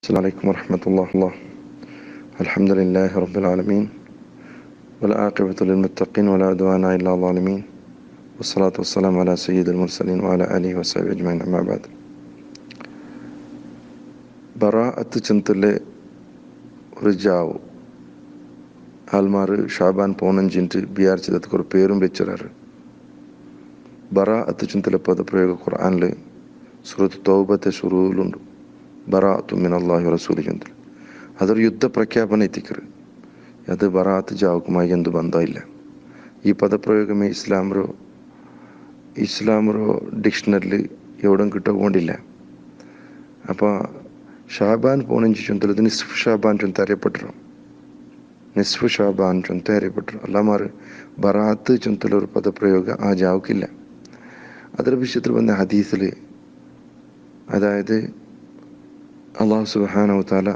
السلام عليكم ورحمة الله. الحمد لله رب العالمين والعاقبة للمتقين ولا عدوان إلا الظالمين والصلاة والسلام على سيد المرسلين وعلى آله وصحبه أجمعين أما بعد. ബറാഅത്ത് ചെന്തലെ ഒരു ജാവ് ആൽമാർ ഷാബാൻ പോനഞ്ചിൻറ്റ് ബിയാർ ചെയ്തത് ഒരു പേരും വെച്ചിറാറ്. ബറാഅത്ത് ചെന്തലെ പദപ്രയോഗ ഖുർആനിൽ സൂറത്ത് തൗബത്തെ ശുറൂലുണ്ട്. ബറാഅത്തു മിനല്ലാഹി റസൂലി ചെന്തൽ അതൊരു യുദ്ധ പ്രഖ്യാപന എത്തിക്കറ്. അത് ബറാഅത്ത് ജാവുക്കുമായി എന്ത് ബന്ധമില്ല. ഈ പദപ്രയോഗമേ ഇസ്ലാമറോ ഡിക്ഷണറിൽ എവിടെയും കിട്ടുകൊണ്ടില്ല. അപ്പോൾ ഷാബാൻ പോനഞ്ച് ചൊന്തലത് നിസ്ഫ് ഷാബാൻ ചൊന്ത അറിയപ്പെട്ടു. നിസ്ഫ് ഷാബാൻ ചൊന്ത അറിയപ്പെട്ടു. അല്ലാമാർ ബറാഅത്ത് ചൊന്തലൊരു പദപ്രയോഗ ആ ജാവുക്കില്ല. ಅದರ ವಿಷಯത്തിൽ ಬಂದ ഹദീസിൽ, അതായത് അള്ളാഹു സുബ്ഹാനഹു വതആല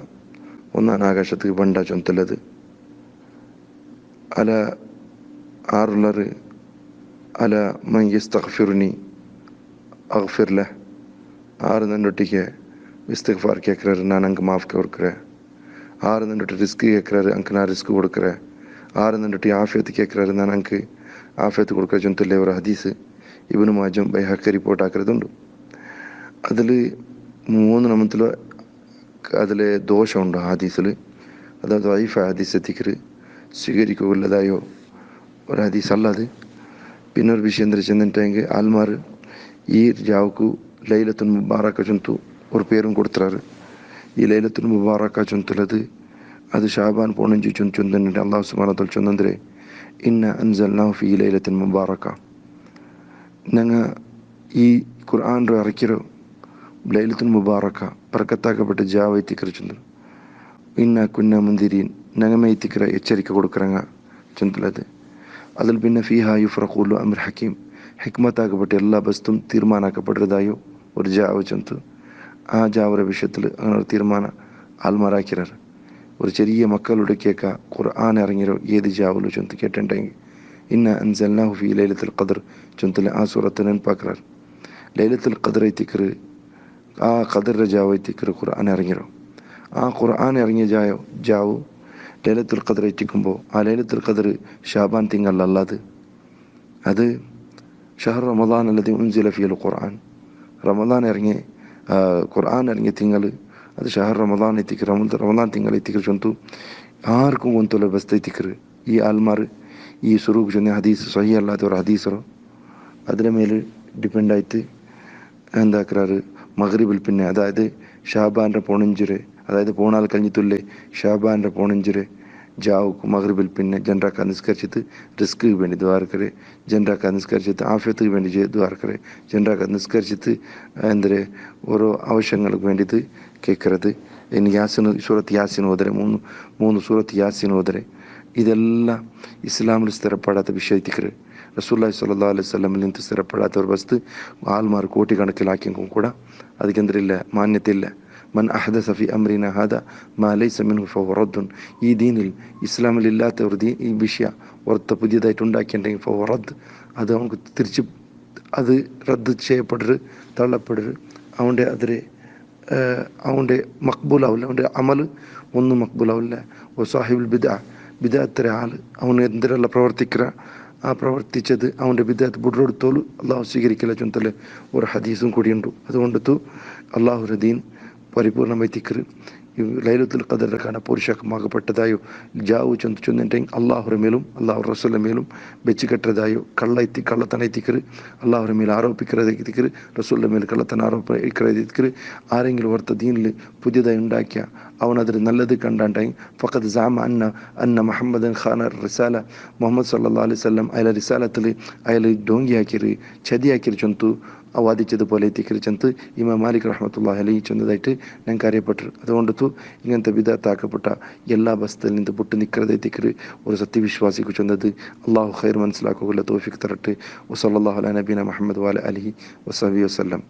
ഒന്നാം ആകാശത്തേക്ക് ബണ്ട ചൊന്തലത് അല ആറുള്ളറ് അല മൻ യസ്തഗ്ഫിറുനി അഗ്ഫിർ ലഹ്. ആറ് നന്നൊട്ടിക്ക് ഇസ്തിഗ്ഫാർ കേൾക്കുறாரு, நான் அங்கே மாஃப் கொடுக்குறேன். ஆறு நன்றுட்டு ரிஸ்க்கு கேட்குறாரு, அங்கே நான் ரிஸ்க்கு கொடுக்குறேன். ஆறு நன்றுட்டு ஆஃபியத்து கேட்குறாரு, நான் அங்கே ആഫിയത്ത് കൊടുക്കുക ചൊന്തല്ലേ ഒരു ഹദീസ് ഇബ്നു മാജം ബൈഹഖി റിപ്പോർട്ട് ആക്കുന്നതുണ്ട്. അതിൽ 3 നമത്തിൽ അതിൽ ദോഷമുണ്ട് ഹദീസിൽ. അതായത് വൈഫ ഹദീസ് എത്തിക്കറ് സ്വീകരിക്കുകയുള്ളതായോ ഒരു ഹദീസ് അല്ലാതെ. പിന്നെ ഒരു വിഷയം എന്താ ചെന്നിട്ടെങ്കിൽ ആൽമാർ ഈ ജാവുക്ക് ലൈലത്തുൽ മുബാറക ചൊന്തു ഒരു പേരും കൊടുത്തുறாரு. ഈ ലൈലത്തുൽ മുബാറക ചൊന്തലത് അത് ഷാബാൻ പോണഞ്ചി ചൊന്തന്നിട്ട് അല്ലാഹു സുബ്ഹാനഹു വതആല ചൊന്നಂದ್ರೆ ഇന്ന അൻസൽനാഹു ഫീ ലൈലത്തുൽ മുബാറക. ഞങ്ങൾ ഈ ഖുർആൻ ഇറക്കിರೋ ലൈലത്തുൽ മുബാറക ബർക്കത്താക്കപ്പെട്ട ജാവ് എത്തിക്കറ് ചൊന്തൽ. ഇന്ന കുന്ന മുന്തിരീൻ ഞങ്ങമേ എത്തിക്കറ എച്ചരിക്കை കൊടുക്കുறங்க ചൊന്തലത്. അതിൽ പിന്നെ ഫീഹാ യുഫ്രഖുൽ അംർ ഹക്കീം ഹിക്മത്താക്കപ്പെട്ട എല്ലാ ബസ്തും തീരുമാനാക്കപ്പെടുന്നതായോ ഒരു ജാവ് ചൊന്തു. ആ ജാവറെ വിഷയത്തിൽ അങ്ങനെ ഒരു തീരുമാനം ആൽമാരാക്കിറാറ്. ഒരു ചെറിയ മക്കളുടെ കേൾക്ക ഖുർആൻ ഇറങ്ങിയോ ഏത് ജാവിലോ ചൊന്ത് കേട്ടിട്ടുണ്ടെങ്കിൽ ഇന്ന അൻസൽനാഹു ഫീ ലൈലത്തുൽ ഖദ്ർ ചൊന്തൽ ആ സൂറത്ത് നെനപ്പാക്കറാറ്. ലൈലത്തുൽ ഖദ്ർ എത്തിക്കറ് ആ ഖദറിൻ്റെ ജാവ് എത്തിക്കറ് ഖുർആൻ ഇറങ്ങിയോ. ആ ഖുർആൻ ഇറങ്ങിയ ജാവ് ലൈലത്തുൽ ഖദ്ർ എത്തിക്കുമ്പോൾ ആ ലൈലത്തുൽ ഖദ്ർ ഷാബാൻ തിങ്കളല്ലാതെ അത് ഷഹർ റമദാൻ അല്ലതി ഉൻസില ഫീൽ ഖുർആൻ. റമദാൻ ഇറങ്ങിയ ഖുർആൻ ഇറങ്ങിയ തിങ്കൾ അത് ഷഹർ റമദാൻ എത്തിക്കറ്. റമദാൻ തിങ്കൾ എത്തിക്കറ് ചൊന്തു ആർക്കും കൊന്തുള്ള ബസ്ത എത്തിക്കറ്. ഈ ആൽമാർ ഈ സ്വരൂപ് ചൊന്ന ഹദീസ് സഹി അല്ലാത്ത ഒരു ഹദീസറോ അതിന് മേൽ ഡിപ്പെൻഡായിട്ട് എന്താക്കാറ് മഗ്രിബിൽ പിന്നെ അതായത് ഷാബാൻ്റെ പോണഞ്ചിരെ അതായത് പോണാൽ കഴിഞ്ഞിട്ടുള്ളേ ഷാബാൻ്റെ പോണഞ്ചിരെ ജാവുക്ക് മഗ്രിബിൽ പിന്നെ ജനറാക്ക നിസ്കരിച്ചിട്ട് റിസ്ക്ക് വേണ്ടി ദ്വാരക്കരെ, ജനറാക്ക നിസ്കരിച്ചിട്ട് ആഫിയത്തിന് വേണ്ടി ദ്വാരക്കരെ, ജനറാക്ക നിസ്കരിച്ചിട്ട് എന്തൊരു ഓരോ ആവശ്യങ്ങൾക്ക് വേണ്ടിയിട്ട് കേൾക്കരുത്. ഇനി സൂറത്ത് യാസിൻ ഓതരെ മൂന്ന് സൂറത്ത് യാസിൻ ഓതരെ. ഇതെല്ലാം ഇസ്ലാമിൽ സ്ഥിരപ്പെടാത്ത വിഷയത്തിക്കറ്. റസൂലുള്ളാഹി സ്വല്ലല്ലാഹു അലൈഹി വസല്ലമിൽ നിന്ന് സ്ഥിരപ്പെടാത്ത ഒരു വസ്തു ആൽമാർ കോടിക്കണക്കിലാക്കിയും കൂടെ അതിക്കെന്തരില്ല, മാന്യതയില്ല. മൻ അഹദസ ഫി അംരിന ഹാദ മാ ലൈസ മിൻഹു ഫഹുവ റദ്ദുൻ. ഈ ദീനിൽ ഇസ്ലാമിൽ ഇല്ലാത്ത ഒരു ഈ വിഷയം ഓർത്ത് പുതിയതായിട്ട് ഉണ്ടാക്കിയിട്ടുണ്ടെങ്കിൽ ഫഹുവ റദ്ദ്, അത് അവർക്ക് തിരിച്ച് അത് റദ്ദ് ചെയ്യപ്പെടരുത്, തള്ളപ്പെടരുത്. അവൻ്റെ മക്ബൂലാവില്ല, അവൻ്റെ അമൽ ഒന്നും മക്ബൂലാവില്ല. സാഹിബുൽ ബിദഅത്തിലെ ആൾ അവന് എന്തിനെല്ലാം പ്രവർത്തിക്കുക ആ പ്രവർത്തിച്ചത് അവൻ്റെ ബിദഅത്ത് ബുഡ്ടെടുത്തോളൂ അള്ളാഹു സ്വീകരിക്കില്ല ചൊന്തല് ഒരു ഹദീസും കൂടിയുണ്ട്. അതുകൊണ്ടു അള്ളാഹുരുടെ ദീൻ പരിപൂർണമായി തിക്കറ്. ലൈലത്തുൽ ഖദറിനെ പുരുഷമാകപ്പെട്ടതായോ ജാവു ചൊന്നിട്ടെങ്കിൽ അള്ളാഹുരുടെ മേലും അള്ളാഹു റസൂലിൻ്റെ മേലും വെച്ച് കെട്ടതായോ കള്ളത്തന എത്തിക്കറ്. അള്ളാഹുരുടെ മേൽ ആരോപിக்கிறതിക്കറ്, റസൂലിൻ്റെ മേൽ കള്ളത്തന ആരോപിக்கிறതിക്കറ്. ആരെങ്കിലും ഓർത്ത ദീനിൽ പുതിയതായി ഉണ്ടാക്കിയ അവനതിൽ നല്ലത് കണ്ടാണ്ടെങ്കിൽ ഫഖദ് സാമ അന്ന മുഹമ്മദൻ ഖാന റിസാല. മുഹമ്മദ് സല്ലല്ലാഹു അലൈഹി വസല്ലം അയാളെ റിസാലത്തിൽ അയാൾ ഡോങ്കിയാക്കിറ്, ചതിയാക്കിറ് ചൊന്തു വാദിച്ചതുപോലെ എത്തിക്കറി ചെന്ന് ഇമാം മാലിക് റഹ്മത്തുള്ളാഹി അലൈഹി ചെന്നതായിട്ട് ഞങ്ങൾക്ക് അറിയപ്പെട്ടു. അതുകൊണ്ടു ഇങ്ങനത്തെ ബിദഅത്താക്കപ്പെട്ട എല്ലാ ബസ്തയിൽ നിന്ന് പൊട്ട് നിൽക്കരുത് എത്തിക്കറ് ഒരു സത്യവിശ്വാസിക്ക് ചെന്നത്. അള്ളാഹു ഖൈർ മനസ്സിലാക്കുക തൗഫീഖ് തരട്ടെ. വസല്ലല്ലാഹു അലാ നബീന മുഹമ്മദ് വഅലാ ആലിഹി വസഹ്ബിഹി വസല്ലം.